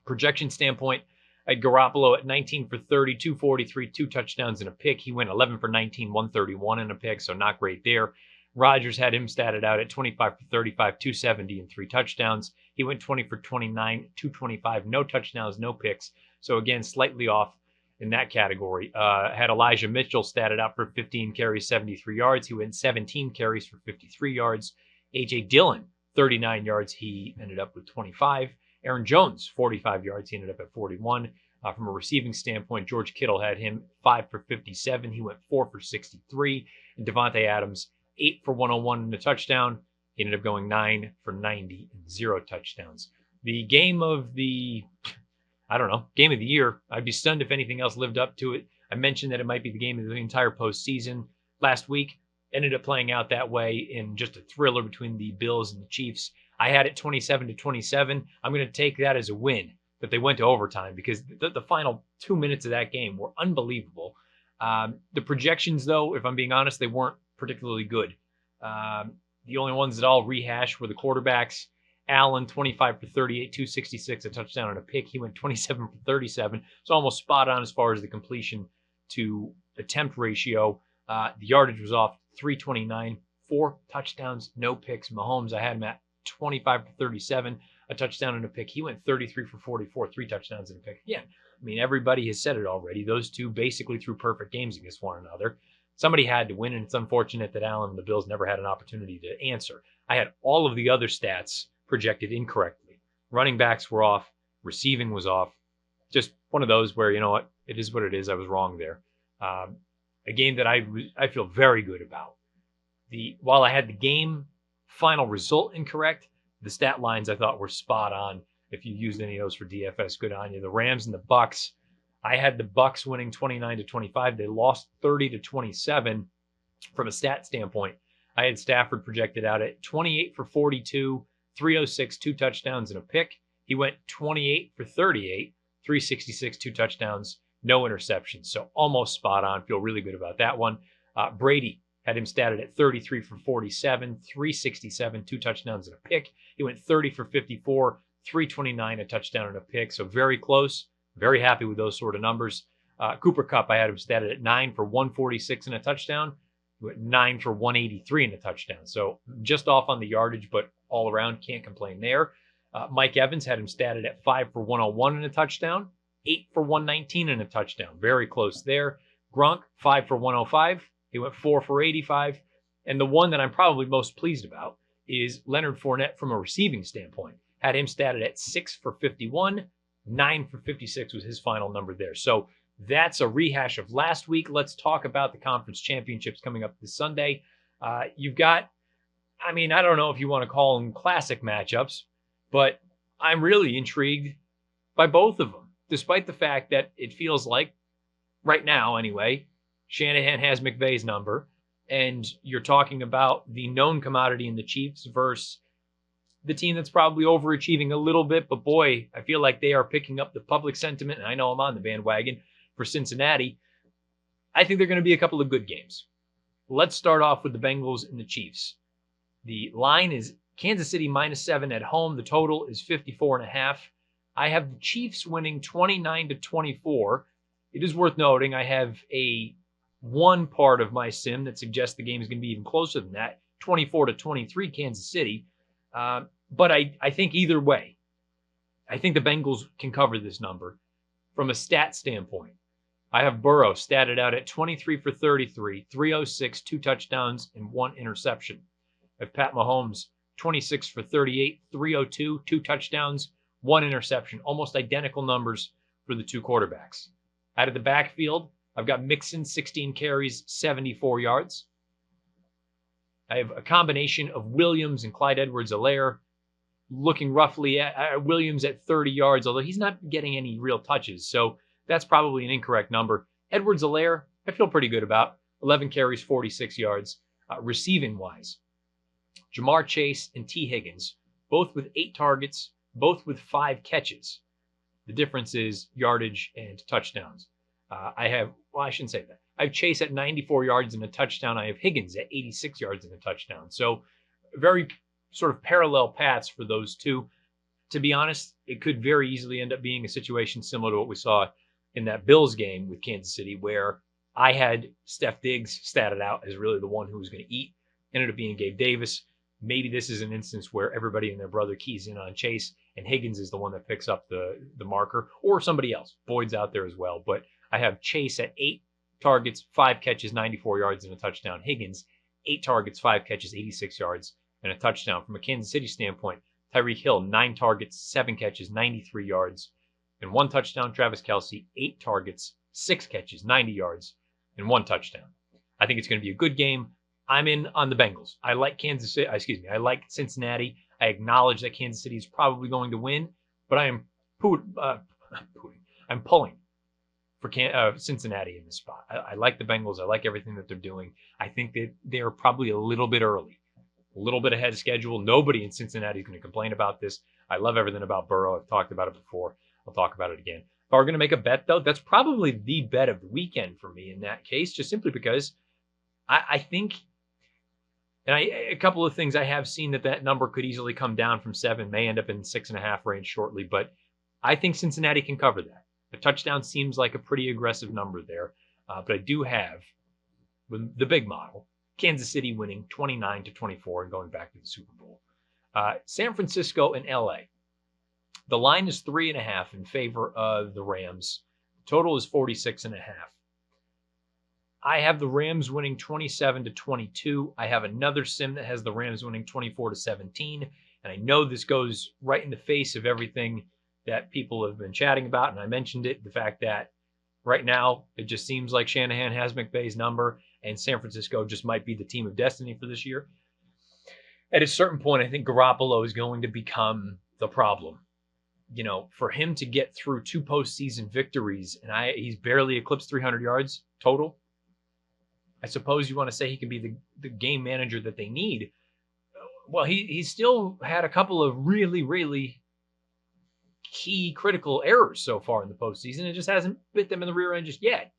S1: Projection standpoint, I had Garoppolo at 19 for 30, 243, 2 touchdowns and a pick. He went 11 for 19, 131 and a pick, so not great there. Rodgers had him statted out at 25 for 35, 270 and 3 touchdowns. He went 20 for 29, 225, no touchdowns, no picks. So again, slightly off in that category. Had Elijah Mitchell statted out for 15 carries, 73 yards. He went 17 carries for 53 yards. A.J. Dillon, 39 yards. He ended up with 25. Aaron Jones, 45 yards. He ended up at 41. From a receiving standpoint, George Kittle had him 5 for 57. He went 4 for 63. And Devontae Adams, 8 for 101 and a touchdown. He ended up going 9 for 90 and 0 touchdowns. The game of the year. I'd be stunned if anything else lived up to it. I mentioned that it might be the game of the entire postseason last week. Ended up playing out that way in just a thriller between the Bills and the Chiefs. I had it 27-27. I'm going to take that as a win that they went to overtime, because the final 2 minutes of that game were unbelievable. The projections, though, if I'm being honest, they weren't particularly good. The only ones that I'll rehash were the quarterbacks. Allen, 25 for 38, 266, a touchdown and a pick. He went 27 for 37. So almost spot on as far as the completion to attempt ratio. The yardage was off, 329, 4 touchdowns, no picks. Mahomes, I had him at 25 for 37, a touchdown and a pick. He went 33 for 44, 3 touchdowns and a pick. Yeah, I mean, everybody has said it already. Those two basically threw perfect games against one another. Somebody had to win, and it's unfortunate that Allen and the Bills never had an opportunity to answer. I had all of the other stats projected incorrectly. Running backs were off. Receiving was off. Just one of those where, you know what, it is what it is. I was wrong there. A game that I feel very good about. While I had the game final result incorrect, the stat lines I thought were spot on. If you used any of those for DFS, good on you. The Rams and the Bucks, I had the Bucks winning 29-25. They lost 30-27. From a stat standpoint, I had Stafford projected out at 28 for 42, 306, 2 touchdowns and a pick. He went 28 for 38, 366, 2 touchdowns, no interceptions. So almost spot on. Feel really good about that one. Brady had him statted at 33 for 47, 367, 2 touchdowns and a pick. He went 30 for 54, 329, a touchdown and a pick. So very close. Very happy with those sort of numbers. Cooper Kupp, I had him statted at 9 for 146 and a touchdown. He went 9 for 183 and a touchdown. So just off on the yardage, but all around, can't complain there. Mike Evans had him statted at 5 for 101 and a touchdown, 8 for 119 and a touchdown. Very close there. Gronk, 5 for 105. He went 4 for 85. And the one that I'm probably most pleased about is Leonard Fournette from a receiving standpoint. Had him statted at 6 for 51. 9 for 56 was his final number there. So that's a rehash of last week. Let's talk about the conference championships coming up this Sunday. You've got, I mean, I don't know if you want to call them classic matchups, but I'm really intrigued by both of them, despite the fact that it feels like, right now anyway, Shanahan has McVay's number, and you're talking about the known commodity in the Chiefs versus the team that's probably overachieving a little bit, but boy, I feel like they are picking up the public sentiment, and I know I'm on the bandwagon for Cincinnati. I think they're going to be a couple of good games. Let's start off with the Bengals and the Chiefs. The line is Kansas City -7 at home. The total is 54.5. I have the Chiefs winning 29-24. It is worth noting I have one part of my sim that suggests the game is going to be even closer than that, 24-23 Kansas City. But I think either way, I think the Bengals can cover this number. From a stat standpoint, I have Burrow statted out at 23 for 33, 306, 2 touchdowns, and 1 interception. I have Pat Mahomes, 26 for 38, 302, 2 touchdowns, 1 interception. Almost identical numbers for the two quarterbacks. Out of the backfield, I've got Mixon, 16 carries, 74 yards. I have a combination of Williams and Clyde Edwards-Helaire, looking roughly at Williams at 30 yards, although he's not getting any real touches. So that's probably an incorrect number. Edwards-Helaire, I feel pretty good about. 11 carries, 46 yards. Receiving-wise, Jamar Chase and T. Higgins, both with 8 targets, both with 5 catches. The difference is yardage and touchdowns. I shouldn't say that. I have Chase at 94 yards and a touchdown. I have Higgins at 86 yards and a touchdown. So very sort of parallel paths for those two. To be honest, it could very easily end up being a situation similar to what we saw in that Bills game with Kansas City, where I had Steph Diggs statted out as really the one who was going to eat. Ended up being Gabe Davis. Maybe this is an instance where everybody and their brother keys in on Chase, and Higgins is the one that picks up the marker, or somebody else. Boyd's out there as well. But I have Chase at 8 targets, 5 catches, 94 yards, and a touchdown. Higgins, 8 targets, 5 catches, 86 yards, and a touchdown. From a Kansas City standpoint, Tyreek Hill, 9 targets, 7 catches, 93 yards, and 1 touchdown. Travis Kelce, 8 targets, 6 catches, 90 yards, and 1 touchdown. I think it's going to be a good game. I'm in on the Bengals. I like I like Cincinnati. I acknowledge that Kansas City is probably going to win, but I am I'm pulling for Cincinnati in this spot. I like the Bengals. I like everything that they're doing. I think that they're probably a little bit early, a little bit ahead of schedule. Nobody in Cincinnati is going to complain about this. I love everything about Burrow. I've talked about it before. I'll talk about it again. If I were going to make a bet, though, that's probably the bet of the weekend for me in that case, just simply because I think, and a couple of things I have seen that number could easily come down from 7, may end up in 6.5 range shortly, but I think Cincinnati can cover that. A touchdown seems like a pretty aggressive number there, but I do have the big model, Kansas City winning 29-24 and going back to the Super Bowl. San Francisco and LA. The line is 3.5 in favor of the Rams. The total is 46.5. I have the Rams winning 27-22. I have another sim that has the Rams winning 24-17. And I know this goes right in the face of everything that people have been chatting about. And I mentioned it, the fact that right now it just seems like Shanahan has McVay's number and San Francisco just might be the team of destiny for this year. At a certain point, I think Garoppolo is going to become the problem. You know, for him to get through 2 postseason victories, and he's barely eclipsed 300 yards total. I suppose you want to say he can be the game manager that they need. Well, he's still had a couple of really, really key critical errors so far in the postseason. It just hasn't bit them in the rear end just yet.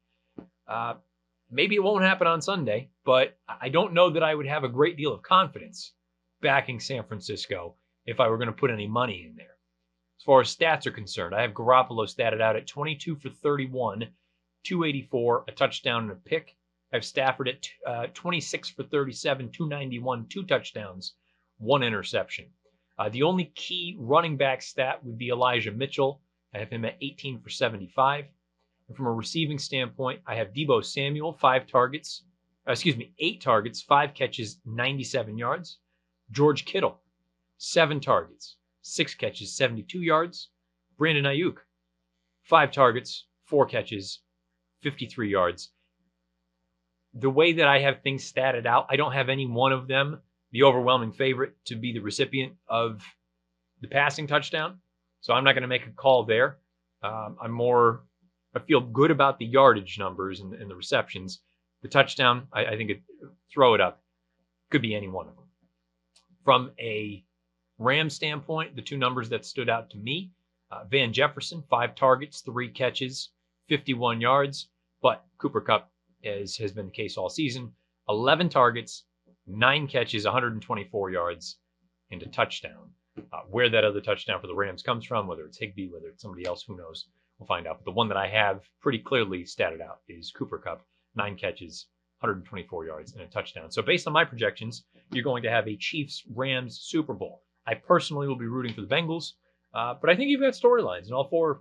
S1: Maybe it won't happen on Sunday, but I don't know that I would have a great deal of confidence backing San Francisco if I were going to put any money in there. As far as stats are concerned, I have Garoppolo statted out at 22 for 31, 284, a touchdown and a pick. I have Stafford at 26 for 37, 291, 2 touchdowns, 1 interception. The only key running back stat would be Elijah Mitchell. I have him at 18 for 75. And from a receiving standpoint, I have Deebo Samuel, 8 targets, 5 catches, 97 yards. George Kittle, 7 targets, 6 catches, 72 yards. Brandon Ayuk, 5 targets, 4 catches, 53 yards. The way that I have things statted out, I don't have any one of them the overwhelming favorite to be the recipient of the passing touchdown. So I'm not going to make a call there. I feel good about the yardage numbers and the receptions. The touchdown, I think throw it up. Could be any one of them. From a Ram standpoint, the 2 numbers that stood out to me, Van Jefferson, 5 targets, 3 catches, 51 yards. But Cooper Kupp, as has been the case all season, 11 targets, 9 catches, 124 yards, and a touchdown. Where that other touchdown for the Rams comes from, whether it's Higbee, whether it's somebody else, who knows? We'll find out. But the one that I have pretty clearly statted out is Cooper Kupp, 9 catches, 124 yards, and a touchdown. So based on my projections, you're going to have a Chiefs-Rams Super Bowl. I personally will be rooting for the Bengals, but I think you've got storylines in all 4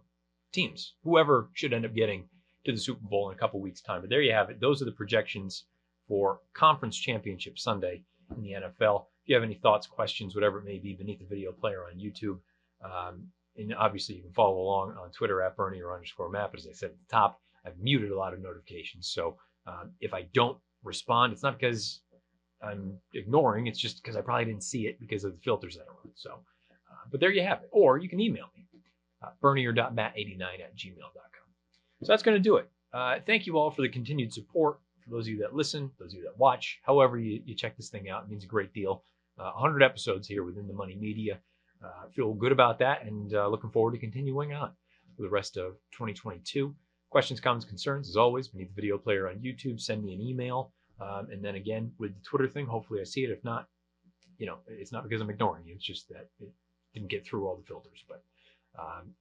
S1: teams, whoever should end up getting to the Super Bowl in a couple weeks' time. But there you have it. Those are the projections for Conference Championship Sunday in the NFL. If you have any thoughts, questions, whatever it may be, beneath the video player on YouTube. And obviously, you can follow along on Twitter at Bernier_Matt. But as I said at the top, I've muted a lot of notifications. So if I don't respond, it's not because I'm ignoring. It's just because I probably didn't see it because of the filters that are on. So, but there you have it. Or you can email me, bernier.matt89@gmail.com. So that's going to do it. Thank you all for the continued support. For those of you that listen, those of you that watch, however you check this thing out, it means a great deal. 100 episodes here within the Money Media. Feel good about that, and looking forward to continuing on for the rest of 2022. Questions, comments, concerns, as always, beneath the video player on YouTube. Send me an email. And then again, with the Twitter thing, hopefully I see it. If not, it's not because I'm ignoring you. It's just that it didn't get through all the filters. But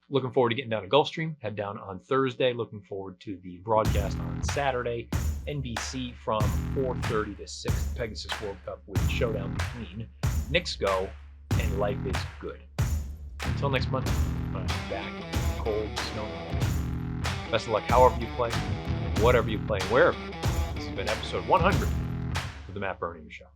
S1: looking forward to getting down to Gulfstream. Head down on Thursday. Looking forward to the broadcast on Saturday. NBC from 4:30 to 6, Pegasus World Cup with a showdown between Knicks Go and Life is Good. Until next month, I'm back in cold, snowy weather. Best of luck however you play, and whatever you play, and wherever. This has been episode 100 of the Matt Bernier Show.